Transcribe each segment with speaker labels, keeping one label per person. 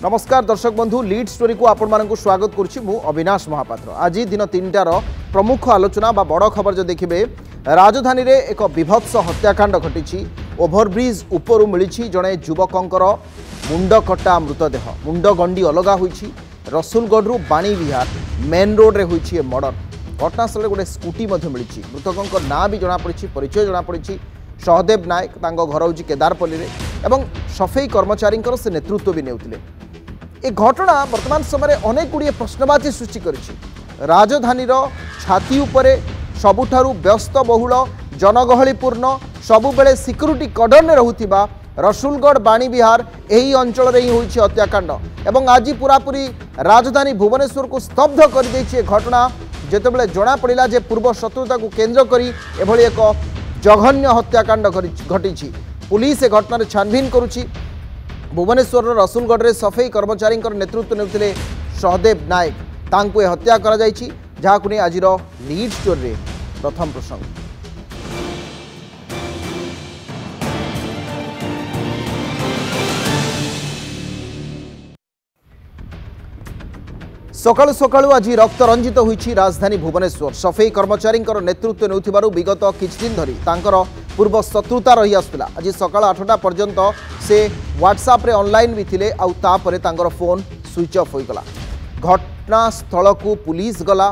Speaker 1: नमस्कार दर्शक बंधु लीड स्टोरी को आपण मानक स्वागत करुच्ची मु अविनाश महापात्र। आज दिन 3टार प्रमुख आलोचना बा बड़ खबर जो देखिए राजधानी रे एक विभत्स हत्याकांड घटी। ओभरब्रिज उपरू मिली जड़े युवकर मुंड कटा मृतदेह मुंड गंडी अलगा होईछि। रसुलगढ़ बाणी विहार मेन रोड रे होईछि मर्डर। घटनास्थल गोटे स्कूटी मिली मृतकों ना भी जमापड़ी परिचय जमापड़ी सहदेव नायक घर हूँ केदारपल्ली एवं सफाई कर्मचारी से नेतृत्व भी नेउथिले। ए घटना वर्तमान समय अनेक गुड़िए प्रश्नवाची सृष्टि करिछि। राजधानी छाती उपरे सबुठारु व्यस्त बहुल जनगहलीपूर्ण सबुबेले सिक्यूरिटी कर्डन रहुथिबा रसुलगढ़ बाणी विहार यही अंचल ही होईछि हत्याकांड एवं आज पूरापूरी राजधानी भुवनेश्वर को स्तब्ध कर देछि। घटना जेतेबेले जना पड़िला जे पूर्व शत्रुता को केंद्र करी एभली एक जघन्य हत्याकांड घटी। पुलिस ए घटना छानबीन करुछि। भुवनेश्वर रसुलगढ़ रे सफाई कर्मचारी नेतृत्व नेउथिले सहदेव नायक तांको हत्या करा जायछि। जाहाकु नै आजिर लीड स्टोरी रे प्रथम प्रसंग। सकाळु सकाळु आज रक्त रंजित होईछि राजधानी भुवनेश्वर। सफाई कर्मचारी नेतृत्व नेउथिबारु विगत किछि दिन धरी तांकर पूर्व शत्रुता रही आसुला। आज सकाळ 8टा पर्यंत से व्हाट्सएप रे ऑनलाइन भी थिले आउ तापरे तांकर फोन स्विच ऑफ होई गला। घटनास्थल को पुलिस गला।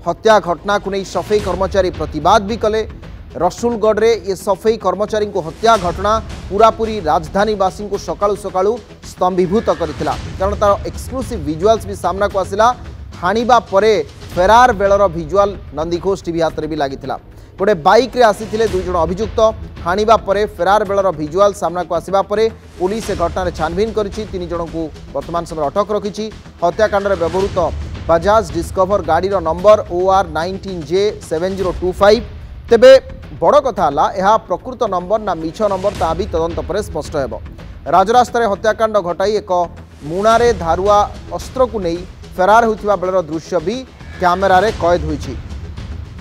Speaker 1: हत्या घटना को नहीं सफाई कर्मचारी प्रतिवाद भी कले। रसुलगढ़ रे ये सफाई कर्मचारी को हत्या घटना पूरापूरी राजधानीवासी को सकाळु सकाळु स्तंभीभूत करथिला। कारण तार एक्सक्लूसिव विजुअल्स भी सामना को आसिला। हाणिबा परे फेरार बेलर विजुअल नंदीघोष टीवी हाथ में भी लागिथिला। गोटे बाइक रे आसीथिले दुई जण अभियुक्त। हाणिबा परे फेरार बेलर विजुअल सामना को आसिबा परे पुलिस घटना छानबीन करिछि। 3 जण को वर्तमान समय अटक रखिछि। हत्याकांड व्यवहृत बजाज डिस्कवर गाड़ी नंबर OR 19J7025। तेबे बड़ कथा यह प्रकृत नंबर ना मिछ नंबर ता भी तदंत पर स्पष्ट हेबो। राजरास्तार हत्याकांड घटाई एक मुणारे धारुआ अस्त्र को नहीं फेरार होता बेलर दृश्य भी कैमेरा रे कैद होईछि।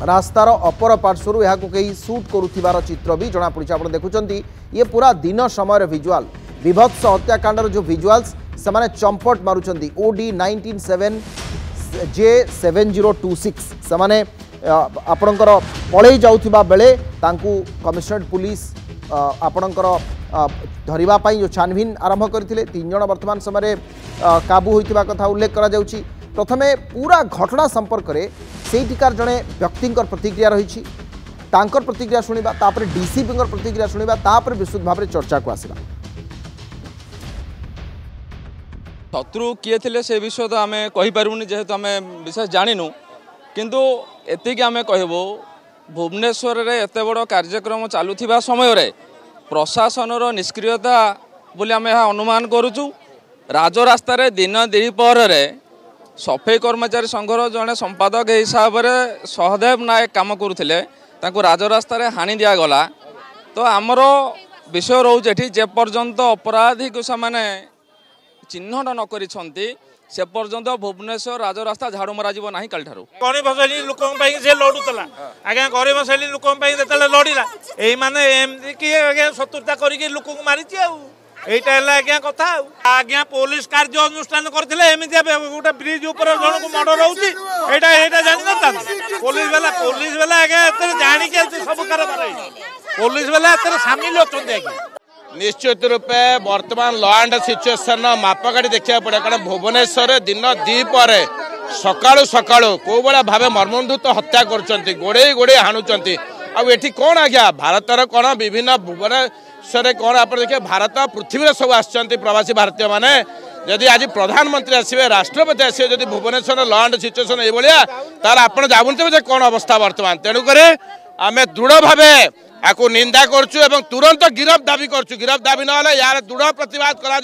Speaker 1: रास्तार अपर पार्श्वर यह कई शूट करुथिबार चित्र भी जना पड़ी। आप देखुंती ये पूरा दिन समय विजुअल विभत्स हत्याकांडर जो विजुअल्स से चंपट मारुंट OD 19J7026 से आपणकर पलई जाउथिबा बेले तांकू कमिशनरेट पुलिस आपणकर धरिबा पई जो छानबीन आरंभ करथिले। 3 जण वर्तमान समय काबू होइतिबा कथा उल्लेख करा जाउछि। प्रथमे पूरा घटना संपर्क में सेठिकार जड़े व्यक्ति प्रतिक्रिया रही प्रतिक्रिया शुणा तापर डीसीपी प्रतिक्रिया शुणा तापर विस्तृत भाव में चर्चा को आसला।
Speaker 2: शत्रु किए थे से विषय तो आम कहीपरूनी जेहेतु आम विशेष जानू किंतु एतिक आम कहबू भुवनेश्वर रे एत बड़ कार्यक्रम चलुवा समय प्रशासन निष्क्रियता बोली आम अनुमान करुचु। राजरास्त दिन द्विपहर सफाई कर्मचारी संघर जड़े संपादक हिसाब से सहदेव नायक काम करुले राजरास्त हाणी दिगला। तो आमर विषय रोचे जे पर्यंत अपराधी को से चिन्हट न कर से पर्यंत भुवनेश्वर राजरास्ता झाड़ू मरा ना काल ठारू
Speaker 3: गरीब शैली लोक लड़ूला आज्ञा गरीब शैली लोक लड़ला यही किए शत्रुता करके लोक मारी এইটা হলো আজ্ঞা কথা আজ্ঞা পুলিশ কার্য অনুষ্ঠান করଥିଲେ এমিতি গোটে ব্রিজ উপরে জনক মর্ডর হউছি এইটা এইটা জানি না পুলিশ বেলা আজ্ঞা এতে জানি के सब कारबार पुलिस बेला एते शामिल होचंदी आज्ञा।
Speaker 4: निश्चित रूपे वर्तमान लॉ एंड सिचुएशन मापकाठी देखा पड़े कारण भुवनेश्वर दिन द्विपहर सकाळु सकाळु को बड़ा भावे मर्मन्तुत हत्या करचंती गोड़े गोड़े हाणुचंती आठी कौन आज्ञा भारतर कौन विभिन्न भुवनेश्वर कौन आप देखिए भारत पृथ्वी सब आसचंती प्रवासी भारतीय माने जदि आज प्रधानमंत्री आसवे राष्ट्रपति आसवे जदि भुवनेश्वर लॉ एंड सिचुएशन ये तार आप जानते कौन अवस्था वर्तमान तेणुक आम दृढ़ भावे आपको निंदा करचु एवं तुरंत गिरफ दाबी करचु। गिरफ दाबी ना यार दृढ़ प्रतिवाद करा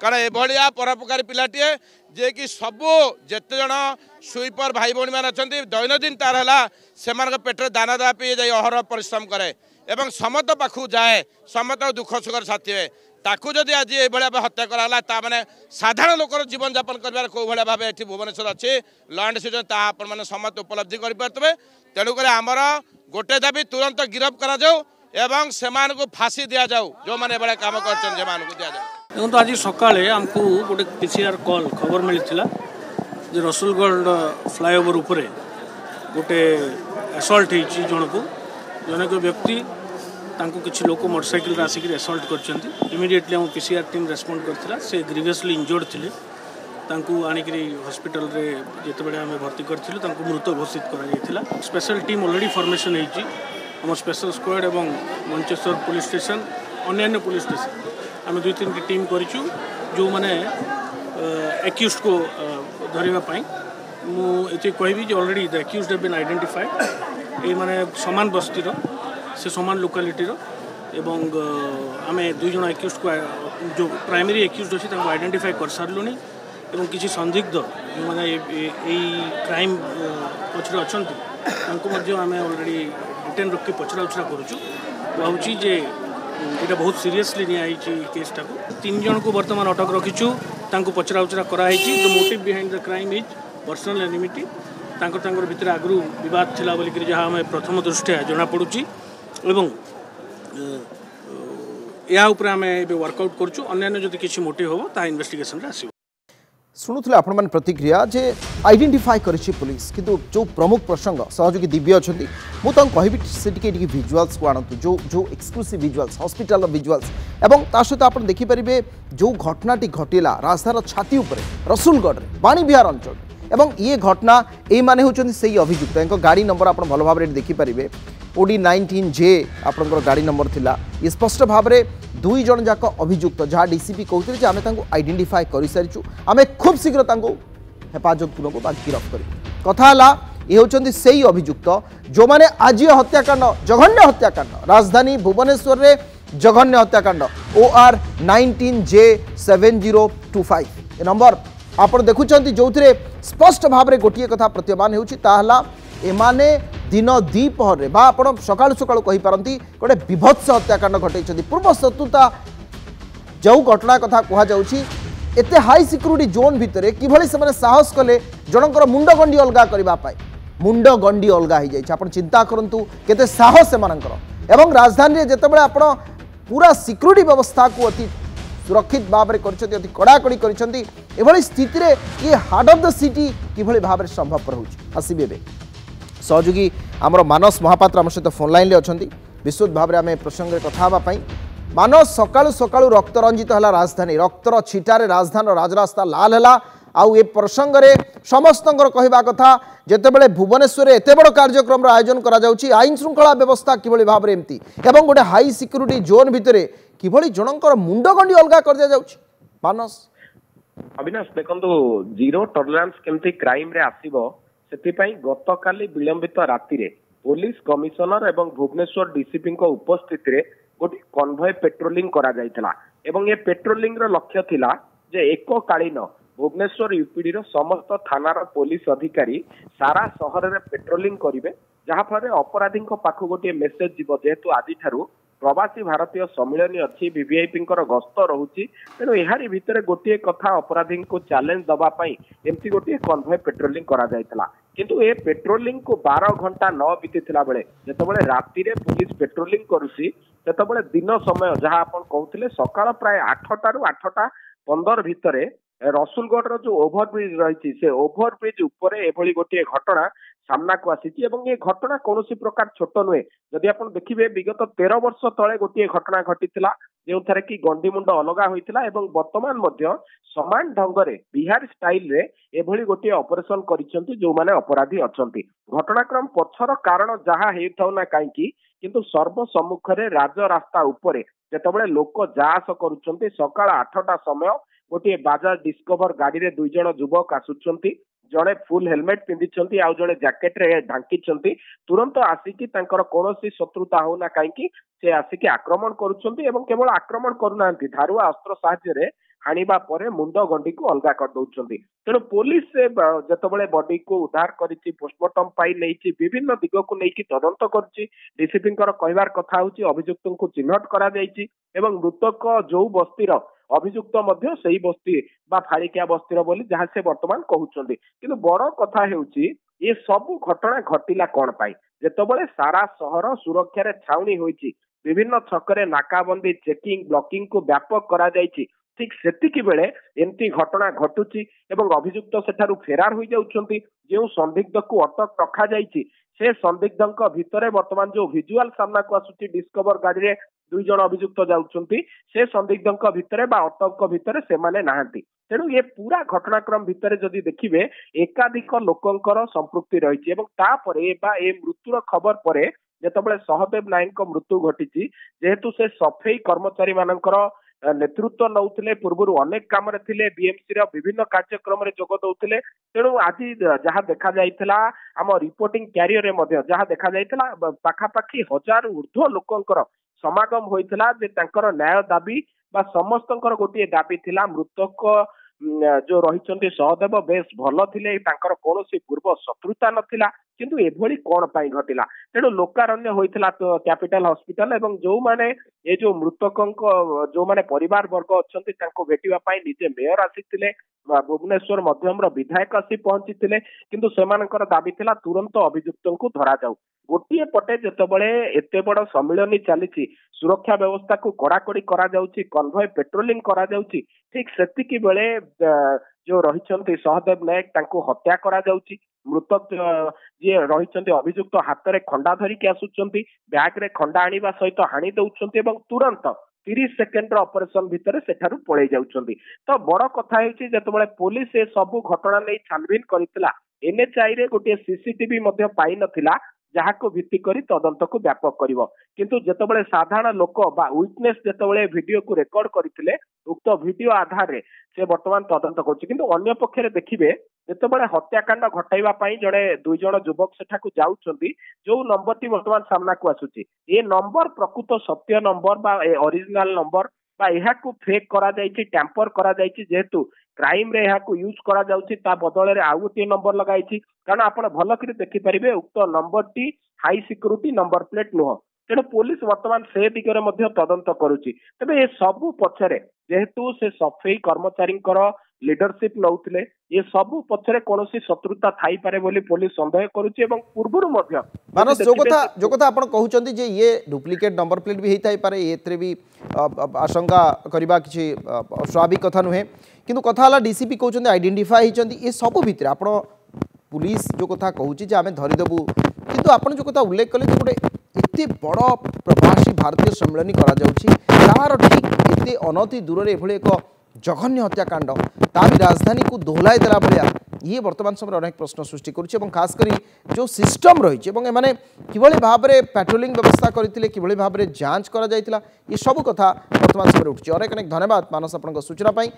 Speaker 4: कारण एभलिया परोपकारी पिलाटीए जे कि सबू जेते जन स्वीपर भाई भौणी मान अच्छा दैनंदिन तार है से पेटे दाना दा पी जाए अहर परिश्रम करे एवं समत पाखु जाए समत दुख सुखर साथी हुए ताकू जदि आज ये हत्या कराला माने साधारण लोकर जीवन यापन कर कौ भाया भाव ये भुवनेश्वर अच्छी लॉ एंड सिचुएशन ता समस्त उपलब्धि करेंगे। तेणुक आमर गोटे दाबी तुरंत गिरफ करा जाऊ एवं सेमान को फांसी दिया जाऊ जो मैंने बड़े काम कर दिया जाऊ।
Speaker 5: देखो आज सका आमको गोटे पीसीआर कॉल खबर मिलता जे रसुलगढ़ फ्लाईओवर उपरे गोटे असल्ट होती जन को जन को व्यक्ति किसी लोक मोटरसाइकिल आसिक असल्ट कर इमिडिएटली आम पीसीआर टीम रेस्पॉन्ड करथिला से ग्रीवियसली इंजर्ड थिले आणिक हॉस्पिटल रे जिते आम भर्ती करूँ मृत घोषित कर स्पेशल टीम ऑलरेडी फॉर्मेशन होती आम स्पेशल स्क्वाड एवं मंचेश्वर पुलिस स्टेशन अन्य पुलिस स्टेशन आम 2-3 टीम करूँ जो मैंने एक्यूज को धरवाई मुझे कहबी जो already the accused have been identified ये माने समान बस्तीर से समान लोकालिटीर एवं आम 2 जन एक्यूज को जो प्राइमरी एक्यूज अच्छी आइडेंटिफाई कर सारूँ एवं किसी संदिग्ध जो मैंने क्राइम पचर अच्छा आम ऑलरेडी डिटेन रखी पचरा उचरा करुचु जे ये बहुत सीरियसली नियाई केसटा को 3 जन को बर्तमान अटक रखीचु पचरा उचरा कराई the motive behind the crime is personal enmity भितर आगु विवाद थिला बोलिक जहाँ आम प्रथम दृष्टिया जना पड़ुची एवं या उपरे आम वर्कआउट करुचु अन्य जदि किसी मोटिव हम ता इन्वेस्टिगेशन रे आसीबो।
Speaker 1: शुणुले आपण मैंने प्रतिक्रिया जे आइडेंटिफाई करिछि पुलिस किंतु जो प्रमुख प्रसंग सहयोगी दिव्य अच्छा मुझे कहबी से विजुआल्स को आणतु जो जो एक्सक्लूसिव विजुआल्स हॉस्पिटल विजुआल्स एवं ता सहित आप देखिपारे जो घटनाटी घटिला राजधानी छाती उपरे रसुलगढ़ बाणी बिहार अंचल एवं ये घटना ये माने होचंदी सही अभियुक्त इनको गाड़ी नंबर आप भल भाव में देखिपारे OD19J आपंकर गाड़ी नंबर थिला ये स्पष्ट भाव में 2 जन जाक अभियुक्त जहाँ डीसीपी कहते आम आइडेंटिफाई कर सारी आम खूब शीघ्र हेफाजत को गिरफ्त कर कथा ये होचंदी सही अभियुक्त जो माने आज हत्याकांड जघन्य हत्याकांड राजधानी भुवनेश्वर रे जघन्य हत्याकांड OR 19J7025 ए नंबर आप देखुं जो स्पष्ट भाव में गोटे कथा प्रतीयमान होने दिन द्विपहर आप सकाळु सकाळु कहि पारंती गोटे विभत्स हत्याकांड घटई पूर्व शत्रुता जो घटना कथा कह जाउछि एते हाई सिक्यूरिटी जोन भितर किभଳି से साहस कले जनकर मुंड गंडी अलगा करने मुंड गंडी अलगा हो जाए आप चिंता करूँ केते साहस सेमानकर एवं राजधानी जितेबाला आप पूरा सिक्यूरिटी व्यवस्था को अति सुरक्षित भाव में अति कड़ाकड़ी कर स्थिति रे ये हार्ट ऑफ द सिटी किभଳି भाव में संभवपर होबे सहयोगी आमर मानस महापात्र आम सहित फोन लाइन अच्छा विस्तृत भाव में आम प्रसंग में कथा मानस सकाळु सकाळु रक्त रंजित है राजधानी रक्तर छिटारे राजधानी राजरास्ता लाल है आउ ए प्रसंग में समस्त कहवा कथा जितेबाला भुवनेश्वर एत बड़ कार्यक्रम आयोजन करा आईन श्रृंखला व्यवस्था किभଳି भाव में एमती एवं गोटे हाई सिक्यूरिटी जोन भितर किभଳି जनकर मुंड गंडी अलगा कर दिया जाउछि मानस
Speaker 6: अविनाश देखो जीरो टॉलरेंस केमती क्राइम रे आसीबो सेतिपाई गतकाली विलंबित राति पुलिस कमिशनर एवं भुवनेश्वर डीसीपी उपस्थिति रे गोटे कन्भय पेट्रोलिंग करा जायतिला एवं ये पेट्रोलिंग रो लक्ष्य थिला जे एककालीन भुवनेश्वर यूपीडी रो समस्त थानार पुलिस अधिकारी सारा सहर रे पेट्रोलिंग करिवे जहाँ फल अपराधी पाख गोटे मेसेज जीव जेहेतु आज ठारू प्रवासी भारतीय सम्मिलनी अच्छी वीवीआईपी गस्त रोचे तेणु यार भितर गोटे कथा अपराधी को चैलेंज दवाई एमती गोटे कन्भय पेट्रोलिंग करा जायतिला किंतु ए पेट्रोलिंग को 12 घंटा न बीती बेले जितेबाला राति पुलिस पेट्रोलिंग करुसी सेतबेले दिन समय जहाँ आप कहते सकाळ प्राय 8टारू 8:15 भितर रसुलगढ़ जो ओभरब्रिज रही से ओभरब्रिज उपरे एभली गोटे घटना सामना को आसी ये घटना कौन प्रकार छोट नुहे जदि आप देखिए विगत 13 वर्ष तले गोटे घटना घटी जो थे कि गंडीमुंड अलगा होता है बर्तमान समान ढंग से बिहार स्टाइल रे एभली गोटे ऑपरेशन करिसेंती जो माने अपराधी अछंती घटनाक्रम पछर कारण जहाँ हेउथाउ ना कहीं किंतु सर्वसम्मुख रे राजरास्ता उपरे जेतेबेले लोक जास करुचंती सकाळ 8टा समय गोटे बाजाज डिस्कवर गाड़ी रे 2 जण युवक आसुचंती जड़े फुल हेलमेट पिंधि आउ जड़े जैकेट रे ढांकी तुरंत आसिकी कौन शत्रुता हो ना कहीं से आसिकी आक्रमण करुछंती एवं केवल आक्रमण करूना धारुआ अस्त्र साहाय्य हाणिबा परे मुंड गंडी को अलगा कर दौरान तेणु पुलिस से जितेबाला बॉडी को उद्धार करिछि पोस्टमार्टम पाई नहीं विभिन्न दिग को लेकिन तदंत करुछि डीसीपी कहबार कथा होछि अभियुक्त को चिन्हट करा जायछि एवं मृतक जो बस्तीर अभियुक्त मध्य सही बस्ती बा फाड़िकिया बस्तीर बोली जहाँ से वर्तमान कहउछंती किंतु बड़ कथा हेउछि ये सब घटना घटिला कौन पाई जेतेबाला सारा सहर सुरक्षा रे छाउनी होइछि विभिन्न छकरे नाकाबंदी चेकिंग ब्लॉकिंग को व्यापक करा जायछि ठीक सेतिकी बेले एमती घटना घटुची एवं अभियुक्त सेठारु फेरार होई जाउछंती जे संदिग्ध को अटक रखा जाइछि से संदिग्धଙ୍କ ଭିତରେ ବର୍ତ୍ତମାନ जो विजुअल सामना को आसुची डिस्कवर गाड़ी रे दुई जण अभियुक्त जाउछंती से संदिग्धଙ୍କ ଭିତରେ बा अटकଙ୍କ ଭିତରେ सेमाने नाहंती तेणु ये पूरा घटनाक्रम भितर जदि देखिबे एकाधिक लोकंकर संपृक्ति रहिछि एवं तापरे बा ए मृत्युर खबर परे जेतबेले सहदेव नायक मृत्यु घटिछि जेहेतु से सफेई कर्मचारी मानकर नेतृत्व नौथिले पूर्व अनेक काम थे बीएमसी रो विभिन्न कार्यक्रम रे जोग दौथिले तेणु आज जहाँ देखा जाइथिला आम रिपोर्टिंग क्यारियर रे मध्य जहाँ देखा जाइथिला पाखापाखि 1000 ऊर्ध्व लोकंकर समागम होइथिला जे तांकर न्याय दाबी बा समस्तंकर गोटे दाबी थिला मृतक जो रही सहदेव बेस भल थिले तांकर कौनसी पूर्व शत्रुता नथिला किंतु एभली कौन पाई घटिला तेणु लोकारण्य होइथिला कैपिटल हॉस्पिटल एवं जो माने ये जो मृतकंक जो माने परिवार वर्ग अछंती तांको भेटिबा पाई निजे मेयर आसीथिले भुवनेश्वर मध्यम रो विधायक आसी पहुंचीथिले किंतु सेमानकर दाबी थिला तुरंत अभियुक्तंकु धरा जाऊ गोटे पटे जेतेबेले एते बड़ सम्मिलनी चली सुरक्षा व्यवस्था को कड़ाकड़ी करा जाउची कन्वय पेट्रोलिंग करा जाउची ठीक सेतिकी बेले जो रही सहदेव नायक तांको हत्या करा जाउची मृतक जी रही अभियुक्त हाथ में खंडा धरिकी आसुचंती बैग रे खंडा आनिबा सहित हाणी दउचंती एवं तुरंत 30 सेकेंड ऑपरेशन भितर सेठारु पळै जाउचंती तो बड़ कथा हेछि जेतेबेले पुलिस ए सब घटना नै छानबीन करितला एनएचआई रे गोटे सीसीटीवी मध्ये पाई नथिला जहाँ को भित्ति करी तदंत को व्यापक करिवो किंतु जेतेबेले साधारण लोक बा विटनेस जेतेबेले वीडियो को रेकॉर्ड करथिले उक्त वीडियो आधार रे से वर्तमान तदंत करछि किंतु अन्य पक्षरे देखिबे जेतेबेले हत्याकांड घटाइबा पई जड़े दुई जण युवक सेठा को जाउछंती जो नंबर टी वर्तमान सामना को आसुछि ए नंबर प्रकृत सत्य नंबर बा ओरिजिनल नंबर बा एहा को फेक करा जाइछि टैंपर करा जाइछि जेहेतु क्राइम रे एहा को यूज करा जाउछि ता बदले रे आउ गोटे नंबर लगाइछि कारण आपण भल करी देखि परिबे उक्त नंबर टी हाई सिक्योरिटी नंबर प्लेट नुह तेणु पुलिस वर्तमान से दिगरे मध्य तदंत करुछि तबे ए सबु पछरे जेहेतु से सफेई कर्मचारींकर लीडरशिप नौथिले ये सबु पछरे कोनोसी शत्रुता थाई पारे बोली पुलिस संदेह करुछि एवं पूर्वरु मध्य
Speaker 1: मानस जो कथा आपण कहउचंती जे ये डुप्लिकेट नंबर प्लेट भी हेताई पारे एतरे भी आशंका करबा किछि स्वाभाविक कथा नुहे किंतु कथा हला डीसीपी कहउचंती आइडेंटिफाई हिचंती ए सबु भितर आपण पुलिस जो कथा कहउछि जे आमे धरि देबु किंतु आपण जो कथा उल्लेख कले जे गोटे एते बड़ प्रवासी भारतीय सम्मेलन करा जाउछि तार ठीक एते अनति दूर रे एभले एक जघन्य हत्याकांड ता भी राजधानी को दोहलाई देला भलिया ये वर्तमान समय अनेक प्रश्न सृष्टि करुछि एवं खास करी जो सिस्टम रही एवं एमाने किभଳି भाबरे पेट्रोलिंग व्यवस्था करथिले किभଳି भाबरे जांच करा जायतिला ये सब कथा वर्तमान समय उठछि। अनेक अनेक धन्यवाद मानस आपनक सूचना पाई।